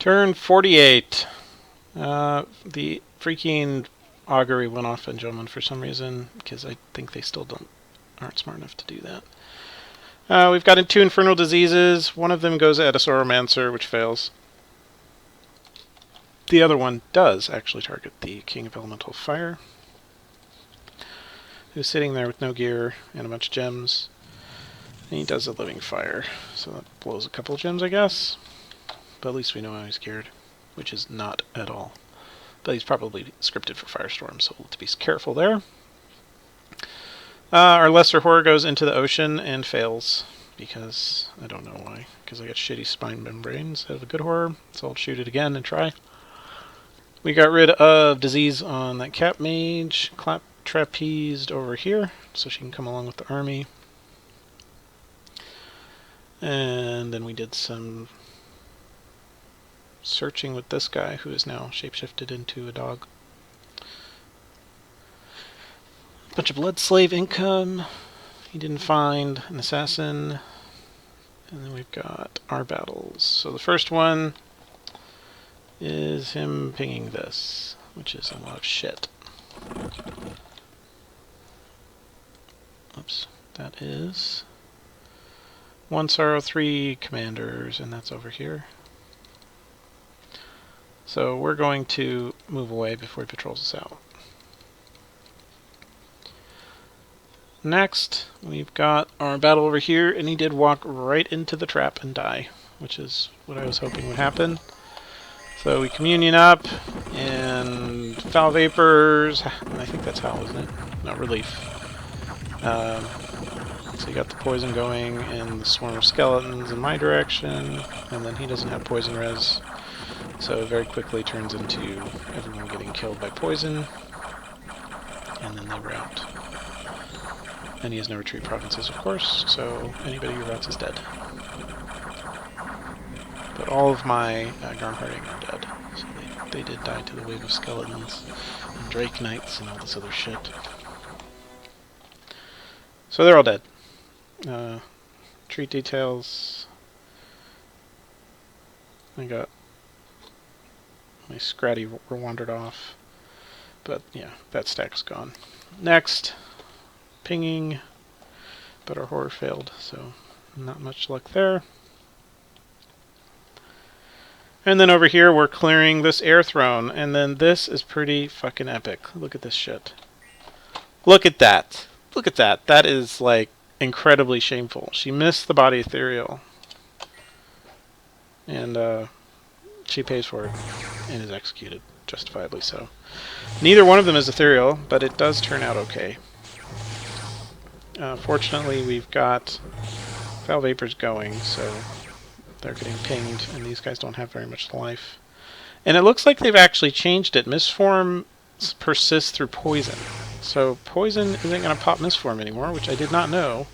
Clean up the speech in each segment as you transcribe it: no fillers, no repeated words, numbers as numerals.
Turn 48. The freaking augury went off in German for some reason, because I think they still aren't smart enough to do that. We've got 2 infernal diseases. One of them goes at a Sauromancer, which fails. The other one does actually target the King of Elemental Fire, who's sitting there with no gear and a bunch of gems. And he does a Living Fire, so that blows a couple of gems, I guess. But at least we know how he's geared, which is not at all. But he's probably scripted for Firestorm, so we'll have to be careful there. Our Lesser Horror goes into the ocean and fails, because I don't know why. Because I got shitty spine membranes instead of a good horror, so I'll shoot it again and try. We got rid of disease on that Cap Mage, trapezed over here, so she can come along with the army. And then we did some searching with this guy, who is now shapeshifted into a dog. Bunch of blood slave income. He didn't find an assassin. And then we've got our battles. So the first one is him pinging this, which is a lot of shit. Oops, that is 1 sorrow, 3 commanders, and that's over here. So we're going to move away before he patrols us out. Next, we've got our battle over here, and he did walk right into the trap and die, which is what I was hoping would happen. So we communion up, and foul vapors, I think that's how, isn't it? No, relief. So you got the poison going, and the swarm of skeletons in my direction, and then he doesn't have poison res, so it very quickly turns into everyone getting killed by poison, and then they rout. And he has no retreat provinces, of course, so anybody who routs is dead. But all of my Garmharding are dead, so they did die to the wave of skeletons, and Drake Knights, and all this other shit. So they're all dead. Treat details. I got my Scratty wandered off, but yeah, that stack's gone. Next, pinging, but our horror failed, so not much luck there. And then over here we're clearing this air throne, and then this is pretty fucking epic. Look at this shit. Look at that. Look at that. That is like incredibly shameful. She missed the body ethereal, and she pays for it and is executed, justifiably so. Neither one of them is ethereal, but it does turn out okay. Fortunately, we've got foul vapors going, so they're getting pinged, and these guys don't have very much life. And it looks like they've actually changed it. Mistform persists through poison. So poison isn't going to pop Mistform anymore, which I did not know.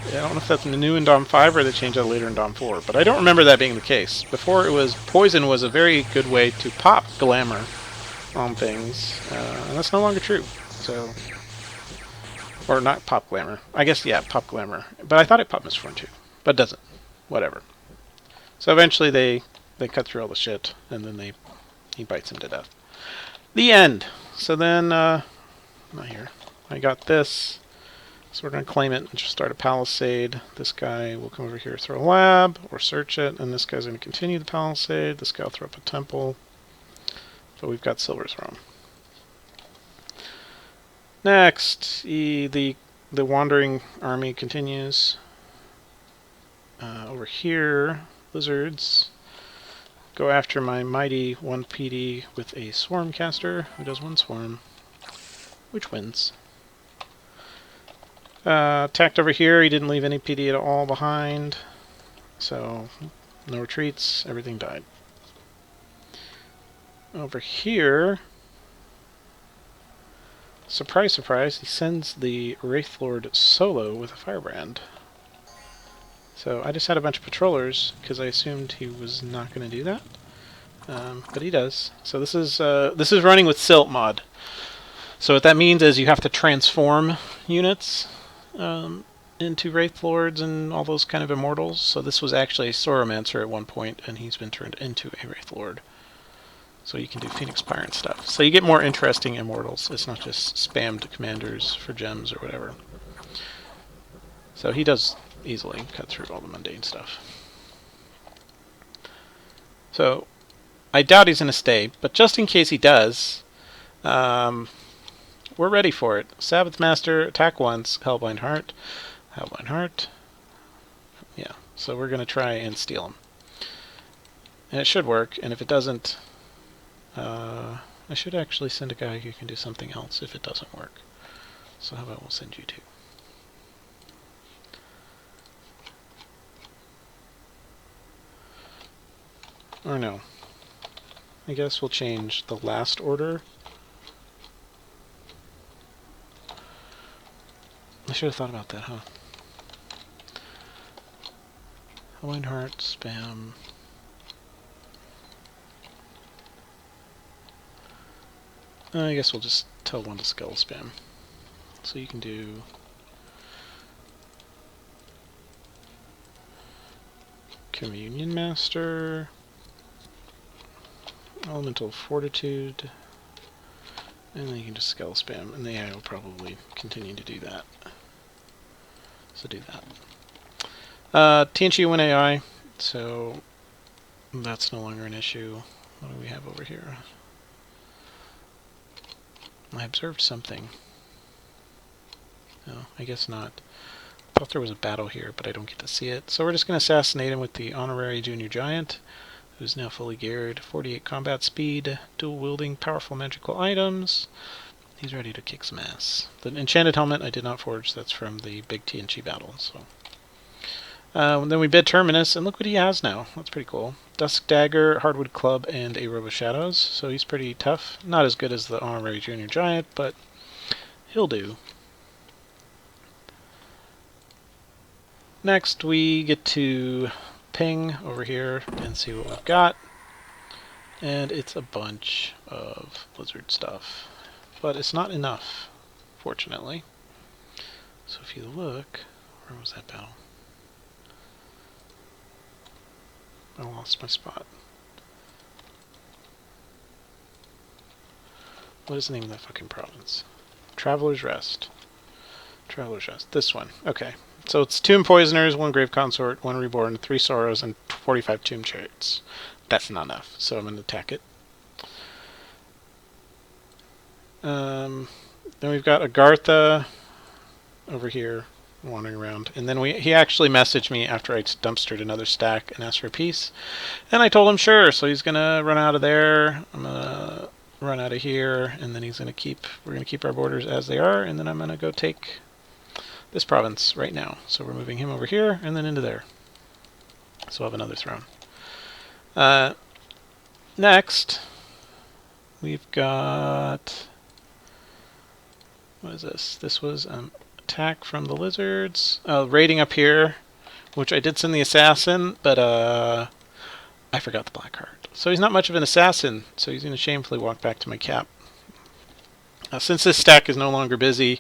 I don't know if that's new in Dom 5 or they changed that later in Dom 4, but I don't remember that being the case. Before, it was poison was a very good way to pop glamour on things, and that's no longer true. So, or not pop glamour. I guess, yeah, pop glamour. But I thought it popped Mistform too, but it doesn't. Whatever. So eventually they cut through all the shit, and then he bites him to death. The end. So then, not here. I got this. So we're going to claim it and just start a palisade. This guy will come over here, throw a lab, or search it, and this guy's going to continue the palisade. This guy will throw up a temple. But we've got Silver's Realm. Next, the wandering army continues. Over here, lizards go after my mighty 1 PD with a swarm caster who does 1 swarm, which wins. Attacked over here, he didn't leave any PD at all behind, so no retreats, everything died. Over here, surprise, surprise, he sends the Wraithlord solo with a firebrand. So I just had a bunch of patrollers because I assumed he was not going to do that, but he does. So this is running with Silt mod. So what that means is you have to transform units into Wraith Lords and all those kind of immortals. So this was actually a Sauromancer at one point, and he's been turned into a Wraith Lord. So you can do Phoenix Pyre and stuff. So you get more interesting immortals. It's not just spammed commanders for gems or whatever. So he does easily cut through all the mundane stuff. So I doubt he's going to stay, but just in case he does, we're ready for it. Sabbath Master, attack once, Hellbind Heart. Hellbind Heart. Yeah, so we're going to try and steal him. And it should work, and if it doesn't, I should actually send a guy who can do something else if it doesn't work. So how about we'll send you two. Or no. I guess we'll change the last order. I should have thought about that, huh? Hellbind Heart, spam. I guess we'll just tell one to skull spam. So you can do Communion Master, Elemental Fortitude, and then you can just skull spam, and the AI will probably continue to do that. So do that. TNG 1 AI, so that's no longer an issue. What do we have over here? I observed something. No, I guess not. Thought there was a battle here, but I don't get to see it. So we're just going to assassinate him with the Honorary Junior Giant, who's now fully geared. 48 combat speed, dual-wielding powerful magical items. He's ready to kick some ass. The Enchanted Helmet I did not forge. That's from the big TNG battle. So then we bid Terminus, and look what he has now. That's pretty cool. Dusk Dagger, Hardwood Club, and a Robe of Shadows. So he's pretty tough. Not as good as the Honorary Junior Giant, but he'll do. Next, we get to ping over here and see what we've got. And it's a bunch of lizard stuff. But it's not enough, fortunately. So if you look, where was that battle? I lost my spot. What is the name of that fucking province? Traveler's Rest. Traveler's Rest. This one. Okay. So it's 2 Poisoners, 1 Grave Consort, 1 Reborn, 3 Sorrows, and 45 Tomb Chariots. That's not enough, so I'm going to attack it. Then we've got Agartha over here wandering around. And then he actually messaged me after I dumpstered another stack and asked for a piece. And I told him sure, so he's going to run out of there. I'm going to run out of here, and then we're going to keep our borders as they are, and then I'm going to go take this province right now. So we're moving him over here and then into there. So we'll have another throne. Next, we've got... What is this? This was attack from the lizards. Raiding up here, which I did send the assassin, but I forgot the black heart. So he's not much of an assassin, so he's going to shamefully walk back to my cap. Since this stack is no longer busy,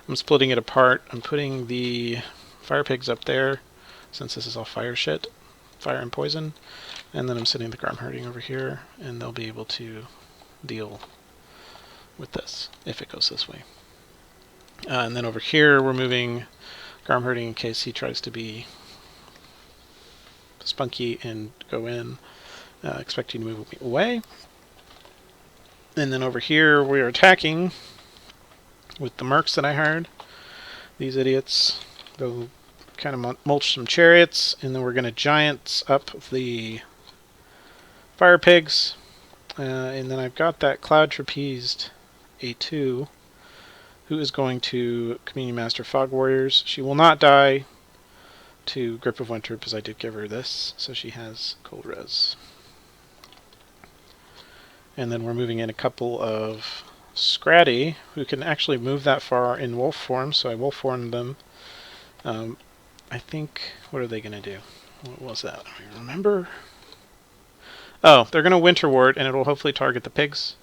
I'm splitting it apart. I'm putting the fire pigs up there, since this is all fire shit, fire and poison. And then I'm sending the Garm Herding over here, and they'll be able to deal with this, if it goes this way. And then over here, we're moving Garm Herding in case he tries to be spunky and go in, expecting to move away. And then over here, we are attacking with the mercs that I hired. These idiots. They'll kind of mulch some chariots, and then we're going to giants up the fire pigs. And then I've got that Cloud Trapezed A2, who is going to Communion Master Fog Warriors. She will not die to Grip of Winter, because I did give her this, so she has cold res. And then we're moving in a couple of Scratty, who can actually move that far in wolf form, so I wolf formed them. I think, what are they going to do? What was that? I remember. Oh, they're going to Winter Ward, and it will hopefully target the pigs.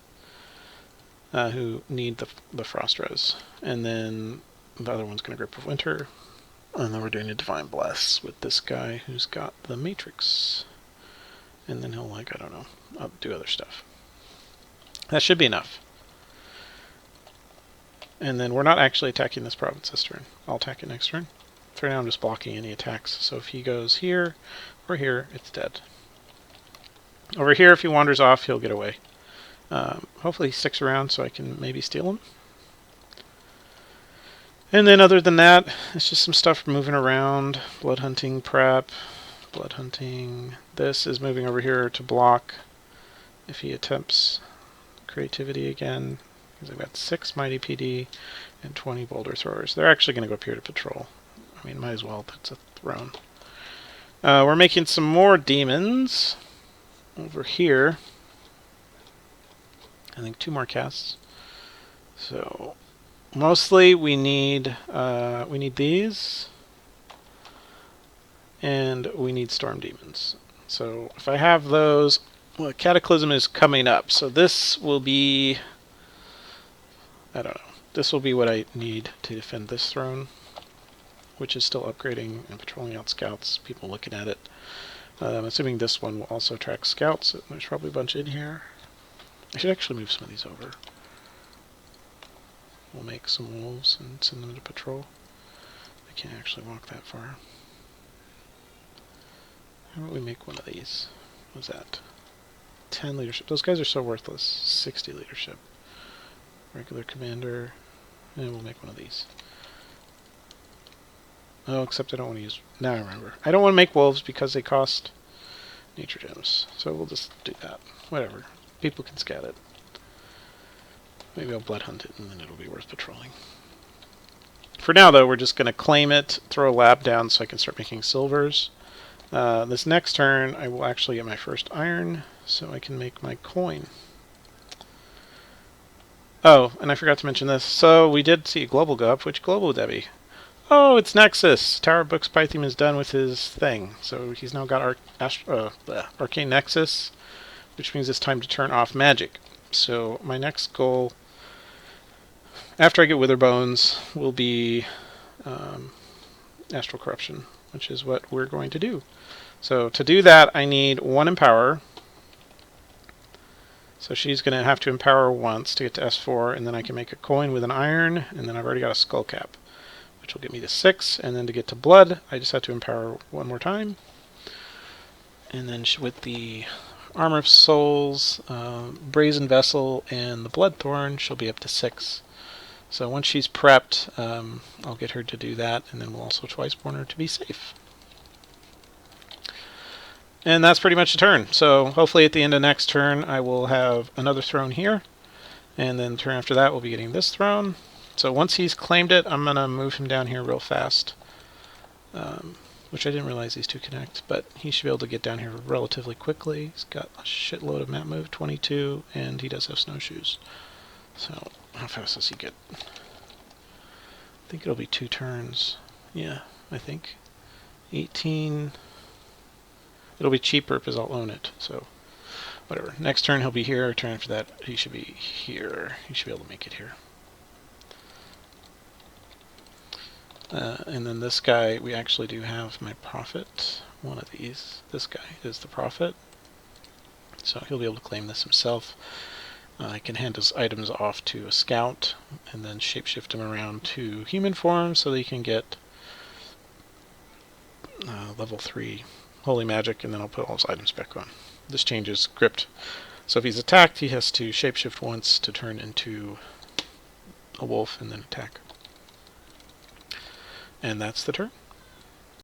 Who need the Frost Res. And then the other one's going to Grip of Winter. And then we're doing a Divine Bless with this guy who's got the Matrix. And then he'll, like, I don't know, I'll do other stuff. That should be enough. And then we're not actually attacking this province this turn. I'll attack it next turn. For now I'm just blocking any attacks. So if he goes here or here, it's dead. Over here, if he wanders off, he'll get away. Hopefully he sticks around so I can maybe steal him. And then other than that, it's just some stuff moving around. Blood hunting prep. Blood hunting. This is moving over here to block if he attempts creativity again. Because I've got 6 Mighty PD and 20 Boulder Throwers. They're actually going to go up here to patrol. I mean, might as well. That's a throne. We're making some more demons over here. I think 2 more casts. So mostly we need these, and we need storm demons. So if I have those, well, Cataclysm is coming up. So this will be, I don't know. This will be what I need to defend this throne, which is still upgrading and patrolling out scouts. People looking at it. I'm assuming this one will also attract scouts. There's probably a bunch in here. I should actually move some of these over. We'll make some wolves and send them to patrol. I can't actually walk that far. How about we make one of these? What's that? 10 leadership. Those guys are so worthless. 60 leadership. Regular commander. And we'll make one of these. Oh, except I don't want to use... Now I remember. I don't want to make wolves because they cost nature gems. So we'll just do that. Whatever. People can scat it. Maybe I'll blood hunt it and then it'll be worth patrolling. For now, though, we're just going to claim it, throw a lab down so I can start making silvers. This next turn, I will actually get my first iron so I can make my coin. Oh, and I forgot to mention this. So we did see a global go up. Which global would that be? Oh, it's Nexus. Tower of Books Python is done with his thing. So he's now got Arcane Nexus, which means it's time to turn off magic. So my next goal, after I get Wither Bones, will be Astral Corruption, which is what we're going to do. So to do that, I need 1 Empower. So she's going to have to Empower once to get to S4, and then I can make a coin with an iron, and then I've already got a Skull Cap, which will get me to 6, and then to get to Blood, I just have to Empower 1 more time. And then with the Armor of Souls, Brazen Vessel, and the Bloodthorn, she'll be up to 6. So once she's prepped, I'll get her to do that, and then we'll also Twiceborn her to be safe. And that's pretty much the turn. So hopefully at the end of next turn, I will have another throne here, and then the turn after that, we'll be getting this throne. So once he's claimed it, I'm going to move him down here real fast. Which I didn't realize these two connect, but he should be able to get down here relatively quickly. He's got a shitload of map move, 22, and he does have snowshoes. So, how fast does he get? I think it'll be 2 turns. Yeah, I think. 18. It'll be cheaper because I'll own it, so whatever. Next turn he'll be here, turn after that he should be here. He should be able to make it here. And then this guy, we actually do have my Prophet. One of these. This guy is the Prophet. So he'll be able to claim this himself. I can hand his items off to a scout and then shapeshift him around to human form so that he can get level 3 holy magic, and then I'll put all his items back on. This changes script. So if he's attacked, he has to shapeshift once to turn into a wolf and then attack. And that's the turn.